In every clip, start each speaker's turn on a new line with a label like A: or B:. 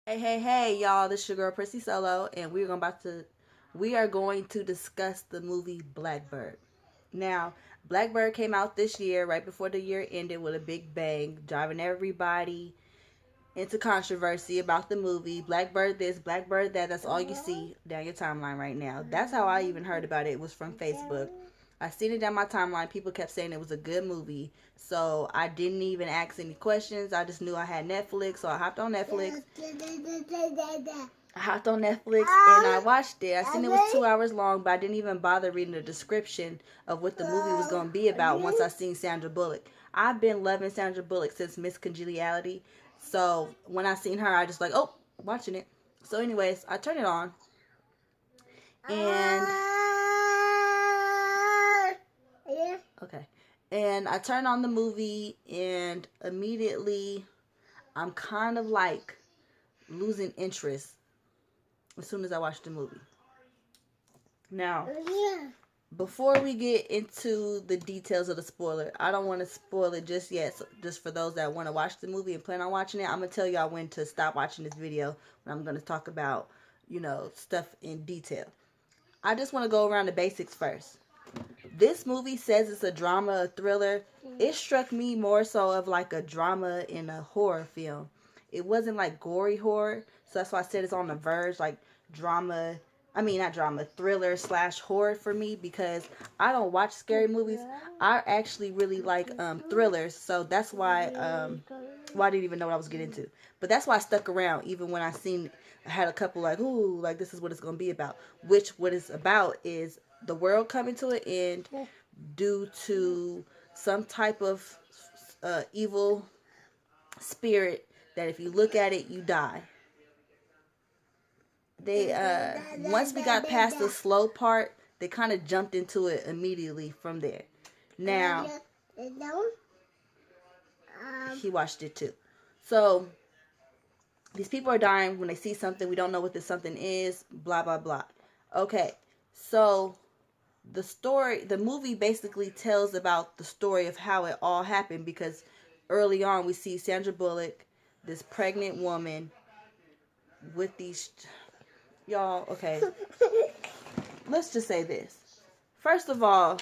A: Hey, y'all! This is your girl Prissy Solo, and we are going to discuss the movie Blackbird. Now, Blackbird came out this year, right before the year ended, with a big bang, driving everybody into controversy about the movie. Blackbird this, Blackbird that. That's all you see down your timeline right now. That's how I even heard about it. It was from Facebook. I seen it down my timeline. People kept saying it was a good movie, so I didn't even ask any questions. I just knew I had Netflix, so I hopped on Netflix. I hopped on Netflix and I watched it. I seen it was 2 hours long, but I didn't even bother reading the description of what the movie was going to be about once I seen Sandra Bullock. I've been loving Sandra Bullock since Miss Congeniality, so when I seen her, I just like, oh, watching it. So, anyways, I turned it on and okay, and I turned on the movie, and immediately I'm kind of like losing interest as soon as I watched the movie. Now, before we get into the details of the spoiler, I don't want to spoil it just yet. So just for those that want to watch the movie and plan on watching it, I'm going to tell y'all when to stop watching this video when I'm going to talk about, stuff in detail. I just want to go around the basics first. This movie says it's a drama, a thriller. It struck me more so of like a drama in a horror film. It wasn't like gory horror, so that's why I said it's on the verge, like drama. I mean, not drama, thriller slash horror for me, because I don't watch scary movies. I actually really like thrillers, so that's why. Well, I didn't even know what I was getting into, but that's why I stuck around even when I had a couple like, ooh, like this is what it's gonna be about. Which what it's about is the world coming to an end due to some type of evil spirit that if you look at it, you die. They once we got past the slow part, they kind of jumped into it immediately from there. Now he watched it too. So these people are dying when they see something. We don't know what this something is. Blah blah blah. Okay, so the movie basically tells about the story of how it all happened, because early on we see Sandra Bullock, this pregnant woman with these, y'all, okay, let's just say this. First of all,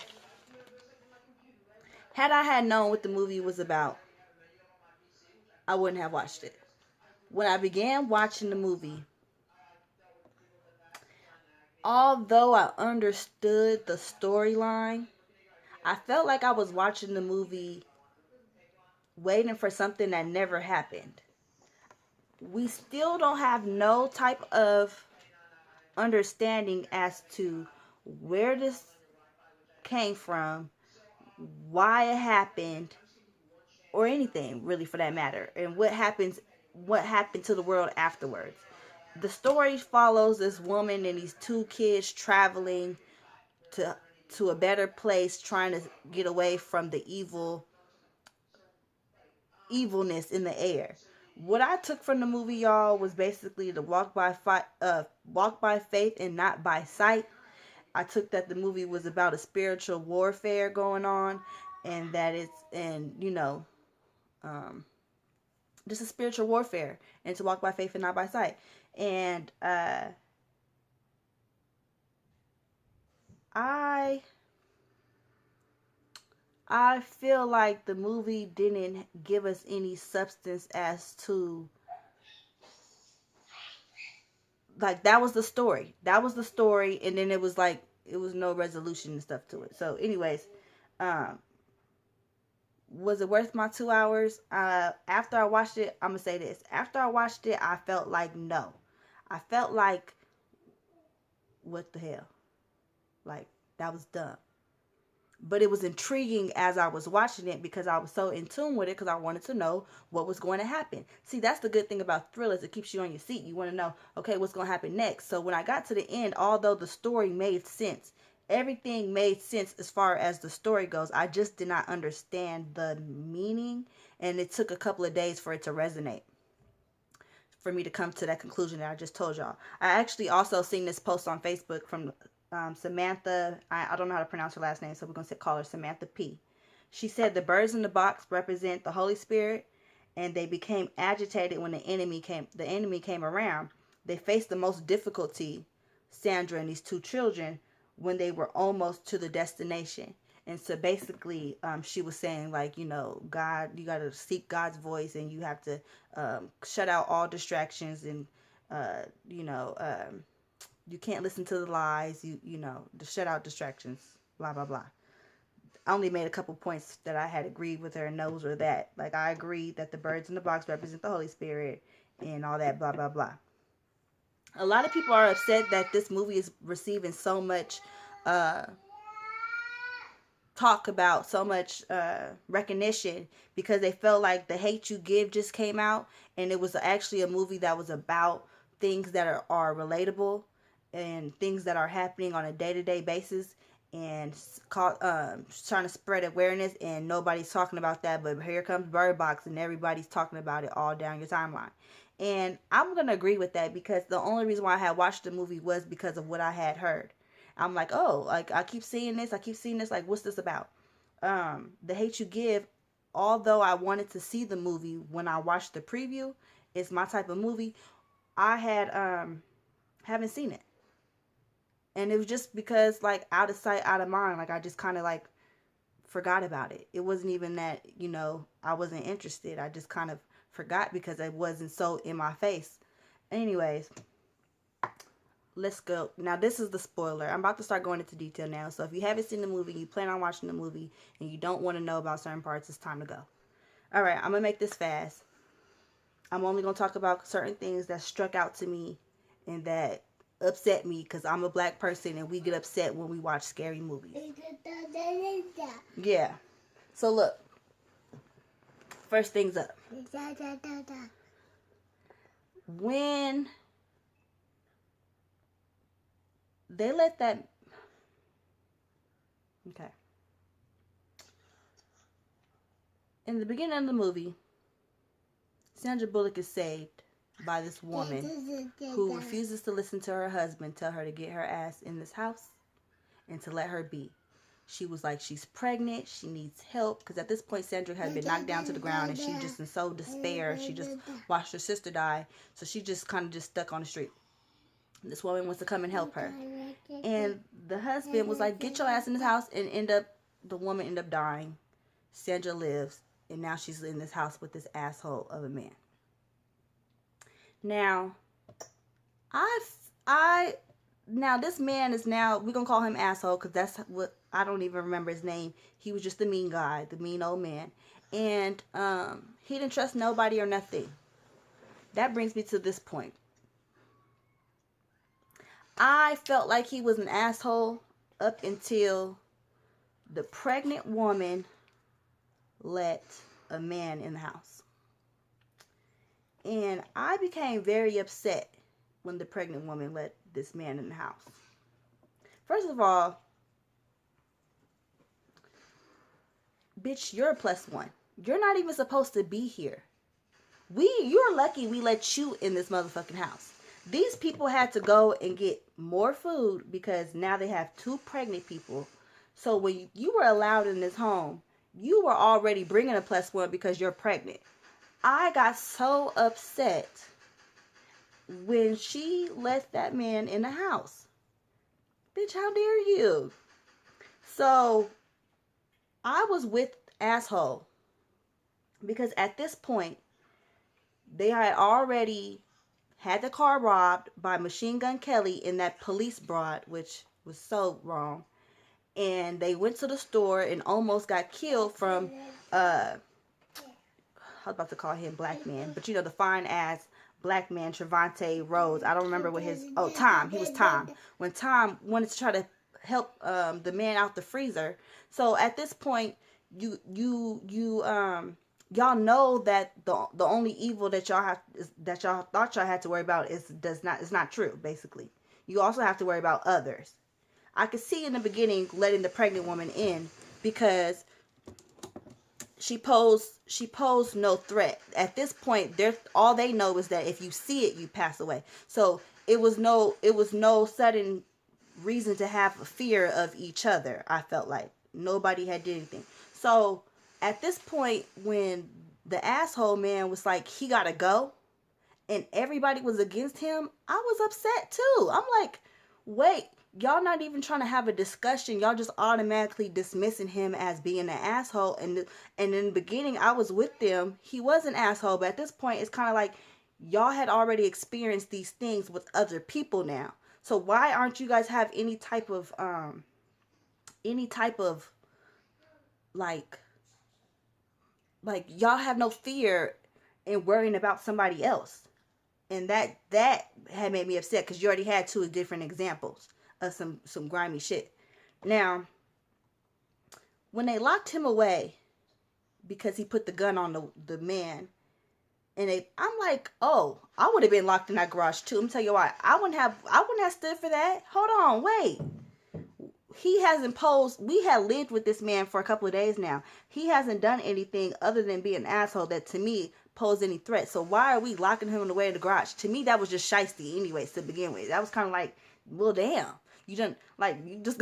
A: had I had known what the movie was about, I wouldn't have watched it. When I began watching the movie, although I understood the storyline, I felt like I was watching the movie waiting for something that never happened. We still don't have no type of understanding as to where this came from, why it happened, or anything really for that matter, and what happened to the world afterwards. The story follows this woman and these two kids traveling to a better place, trying to get away from the evilness in the air. What I took from the movie, y'all, was basically to walk by faith and not by sight. I took that the movie was about a spiritual warfare going on, and that it's um, just a spiritual warfare, and to walk by faith and not by sight. And I I feel like the movie didn't give us any substance as to, like, that was the story. That was the story, and then it was like it was no resolution and stuff to it. So, anyways, um, was it worth my 2 hours? After I watched it, I'm gonna say this. After I watched it, I felt like no. I felt like, what the hell? Like, that was dumb. But it was intriguing as I was watching it, because I was so in tune with it, because I wanted to know what was going to happen. See, that's the good thing about thrillers. It keeps you on your seat. You want to know, okay, what's going to happen next. So when I got to the end, although the story made sense, everything made sense as far as the story goes, I just did not understand the meaning, and it took a couple of days for it to resonate, for me to come to that conclusion that I just told y'all. I actually also seen this post on Facebook from Samantha. I don't know how to pronounce her last name, so we're going to call her Samantha P. She said the birds in the box represent the Holy Spirit, and they became agitated when the enemy came around. They faced the most difficulty, Sandra and these two children, when they were almost to the destination. And so basically, she was saying, like, you know, God, you got to seek God's voice, and you have to shut out all distractions, and you know, you can't listen to the lies, you know, to shut out distractions, blah blah blah. I only made a couple points that I had agreed with her, and those were that, like, I agreed that the birds in the box represent the Holy Spirit and all that, blah blah blah. A lot of people are upset that this movie is receiving so much talk about, so much recognition, because they felt like The Hate U Give just came out, and it was actually a movie that was about things that are relatable and things that are happening on a day-to-day basis, and trying to spread awareness, and nobody's talking about that. But here comes Bird Box, and everybody's talking about it all down your timeline. And I'm going to agree with that, because the only reason why I had watched the movie was because of what I had heard. I'm like, oh, like, I keep seeing this, like, what's this about? The Hate U Give, although I wanted to see the movie when I watched the preview, it's my type of movie, I haven't seen it. And it was just because, like, out of sight, out of mind, like, I just kind of, like, forgot about it. It wasn't even that, you know, I wasn't interested. I just kind of forgot because it wasn't so in my face. Anyways, let's go. Now, this is the spoiler. I'm about to start going into detail now. So if you haven't seen the movie, you plan on watching the movie, and you don't want to know about certain parts, it's time to go. All right, I'm going to make this fast. I'm only going to talk about certain things that struck out to me and that upset me, because I'm a black person and we get upset when we watch scary movies. Yeah. So look. First things up. When they let that... Okay. In the beginning of the movie, Sandra Bullock is saved by this woman who refuses to listen to her husband tell her to get her ass in this house and to let her be. She was like, she's pregnant, she needs help, because at this point Sandra had been knocked down to the ground, and she just in so despair, she just watched her sister die, so she just kind of just stuck on the street. This woman wants to come and help her, and the husband was like, get your ass in this house, and the woman ended up dying. Sandra lives, and now she's in this house with this asshole of a man. Now, now this man is now, we're going to call him asshole, because that's what, I don't even remember his name. He was just the mean guy, the mean old man. And he didn't trust nobody or nothing. That brings me to this point. I felt like he was an asshole up until the pregnant woman let a man in the house. And I became very upset when the pregnant woman let this man in the house. First of all, bitch, you're a +1. You're not even supposed to be here. You're lucky we let you in this motherfucking house. These people had to go and get more food because now they have 2 pregnant people. So when you were allowed in this home, you were already bringing a +1 because you're pregnant. I got so upset when she let that man in the house. Bitch, how dare you? So I was with asshole because at this point they had already had the car robbed by Machine Gun Kelly and that police broad, which was so wrong. And they went to the store and almost got killed from I was about to call him Black Man, but you know, the fine ass black man, Trevante Rhodes. I don't remember what his, Tom. He was Tom. When Tom wanted to try to help the man out the freezer. So at this point, y'all know that the only evil that y'all thought y'all had to worry about is not true. Basically, you also have to worry about others. I could see in the beginning letting the pregnant woman in because she posed no threat. At this point, all they know is that if you see it, you pass away. So it was no sudden reason to have a fear of each other. I felt like nobody had did anything. So at this point, when the asshole man was like, he gotta go, and everybody was against him, I was upset too. I'm like, wait, y'all not even trying to have a discussion. Y'all just automatically dismissing him as being an asshole. And in the beginning, I was with them. He was an asshole, but at this point, it's kind of like y'all had already experienced these things with other people now. So why aren't you guys have any type of like y'all have no fear in worrying about somebody else? And that had made me upset because you already had two different examples of some grimy shit. Now, when they locked him away because he put the gun on the man, and I'm like, oh, I would have been locked in that garage too. I'm tell you why. I wouldn't have stood for that. Hold on, wait. He hasn't posed. We have lived with this man for a couple of days now. He hasn't done anything other than be an asshole that to me posed any threat. So why are we locking him away in the garage? To me, that was just shiesty anyways to begin with. That was kind of like, well, damn. You didn't, like, you just,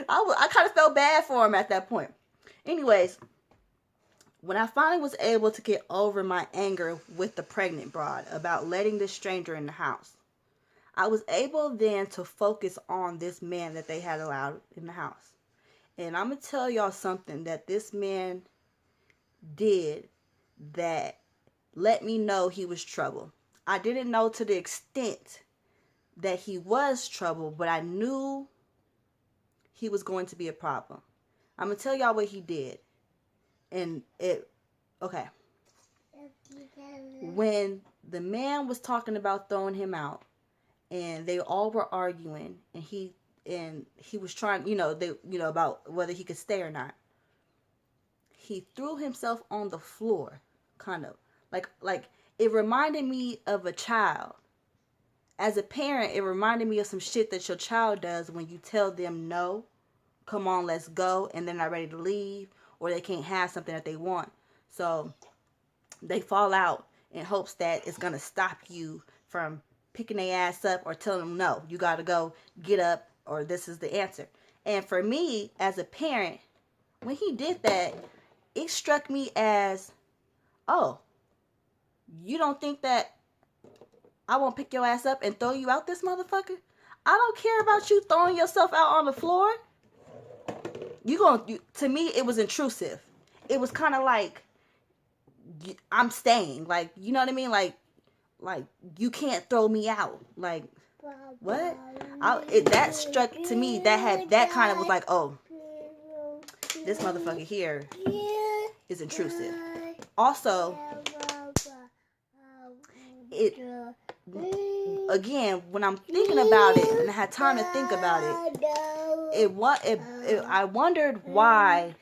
A: I kind of felt bad for him at that point. Anyways, when I finally was able to get over my anger with the pregnant broad about letting this stranger in the house, I was able then to focus on this man that they had allowed in the house. And I'm going to tell y'all something that this man did that let me know he was trouble. I didn't know to the extent that he was trouble, but I knew he was going to be a problem. I'm going to tell y'all what he did. And okay. When the man was talking about throwing him out, and they all were arguing, and he was trying, about whether he could stay or not. He threw himself on the floor, kind of like it reminded me of a child. As a parent, it reminded me of some shit that your child does when you tell them no, come on, let's go, and they're not ready to leave, or they can't have something that they want. So they fall out in hopes that it's gonna stop you from picking their ass up or telling them, no, you got to go get up or this is the answer. And for me, as a parent, when he did that, it struck me as, oh, you don't think that I won't pick your ass up and throw you out this motherfucker? I don't care about you throwing yourself out on the floor. To me, it was intrusive. It was kind of like, I'm staying. Like, you know what I mean? Like, you can't throw me out. Like, what? That struck to me. That kind of was like, oh, this motherfucker here is intrusive. Also, again, when I'm thinking about it and I had time to think about it, I wondered why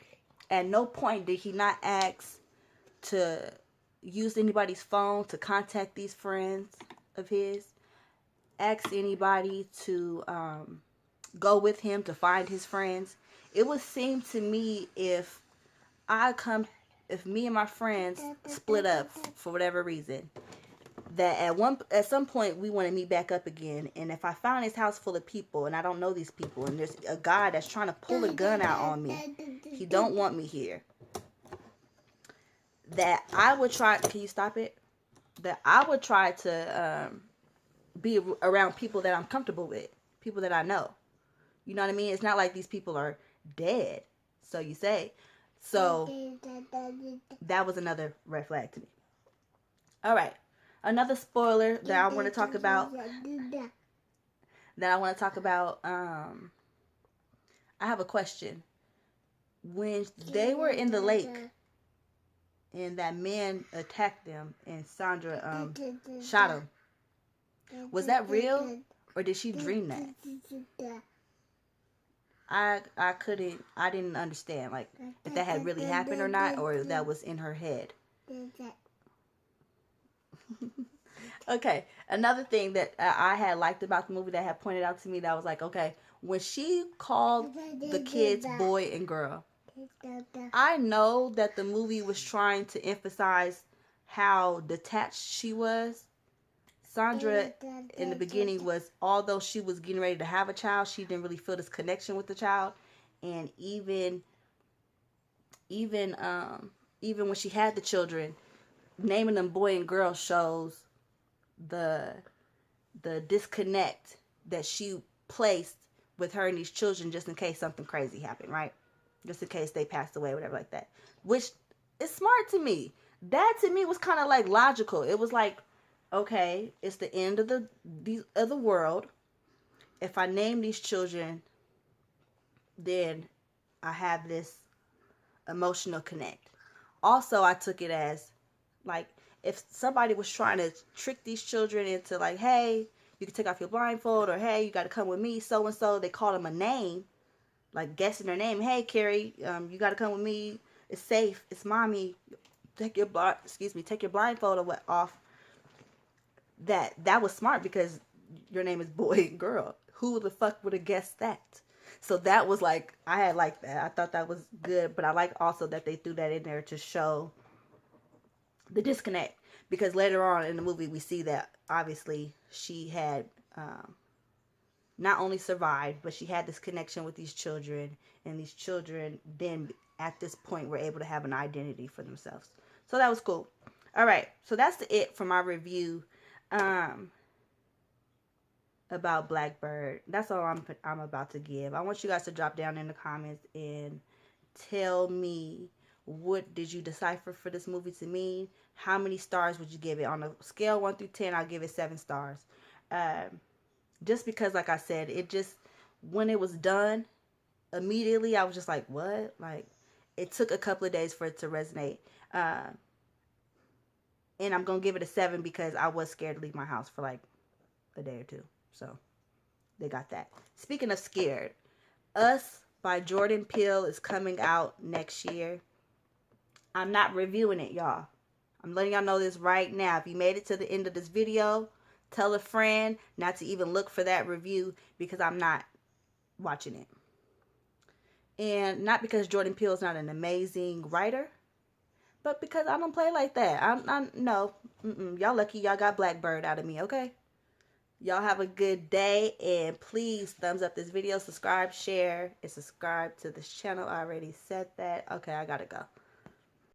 A: at no point did he not ask to use anybody's phone to contact these friends of his, ask anybody to go with him to find his friends. It would seem to me if me and my friends split up for whatever reason, that at some point we want to meet back up again, and if I find this house full of people and I don't know these people, and there's a guy that's trying to pull a gun out on me, he don't want me here, that I would try, can you stop it? That I would try to be around people that I'm comfortable with, people that I know. You know what I mean? It's not like these people are dead, so you say. So that was another red flag to me. All right. Another spoiler that I want to talk about. I have a question. When they were in the lake and that man attacked them and Sandra shot him, was that real or did she dream that? I didn't understand, like, if that had really happened or not, or if that was in her head. Okay, another thing that I had liked about the movie that had pointed out to me, that was like, okay, when she called the kids boy and girl, I know that the movie was trying to emphasize how detached she was. Sandra, in the beginning, was, although she was getting ready to have a child, she didn't really feel this connection with the child. And even when she had the children, naming them boy and girl shows the disconnect that she placed with her and these children just in case something crazy happened, right? Just in case they passed away, whatever like that. Which is smart to me. That to me was kind of like logical. It was like, okay, it's the end of the world. If I name these children, then I have this emotional connect. Also, I took it as like if somebody was trying to trick these children into like, hey, you can take off your blindfold, or hey, you got to come with me, so and so. They call them a name, like guessing their name. Hey, Carrie, you got to come with me. It's safe. It's mommy. Take your blindfold off. That was smart because your name is boy and girl. Who the fuck would have guessed that? So that was like, I had liked that. I thought that was good, but I like also that they threw that in there to show the disconnect, because later on in the movie we see that obviously she had not only survived, but she had this connection with these children, and these children then at this point were able to have an identity for themselves. So that was cool. All right, so that's it for my review about Blackbird. That's all I'm about to give. I want you guys to drop down in the comments and tell me, what did you decipher for this movie to mean? How many stars would you give it? On a scale 1 through 10, I'll give it 7 stars. Just because, like I said, it just, when it was done, immediately I was just like, what? Like, it took a couple of days for it to resonate. And I'm going to give it a 7 because I was scared to leave my house for like a day or two. So, they got that. Speaking of scared, Us by Jordan Peele is coming out next year. I'm not reviewing it, y'all. I'm letting y'all know this right now. If you made it to the end of this video, tell a friend not to even look for that review, because I'm not watching it. And not because Jordan Peele is not an amazing writer, but because I don't play like that. No. Y'all lucky y'all got Blackbird out of me, okay? Y'all have a good day, and please thumbs up this video, subscribe, share, and subscribe to this channel. I already said that. Okay, I gotta go.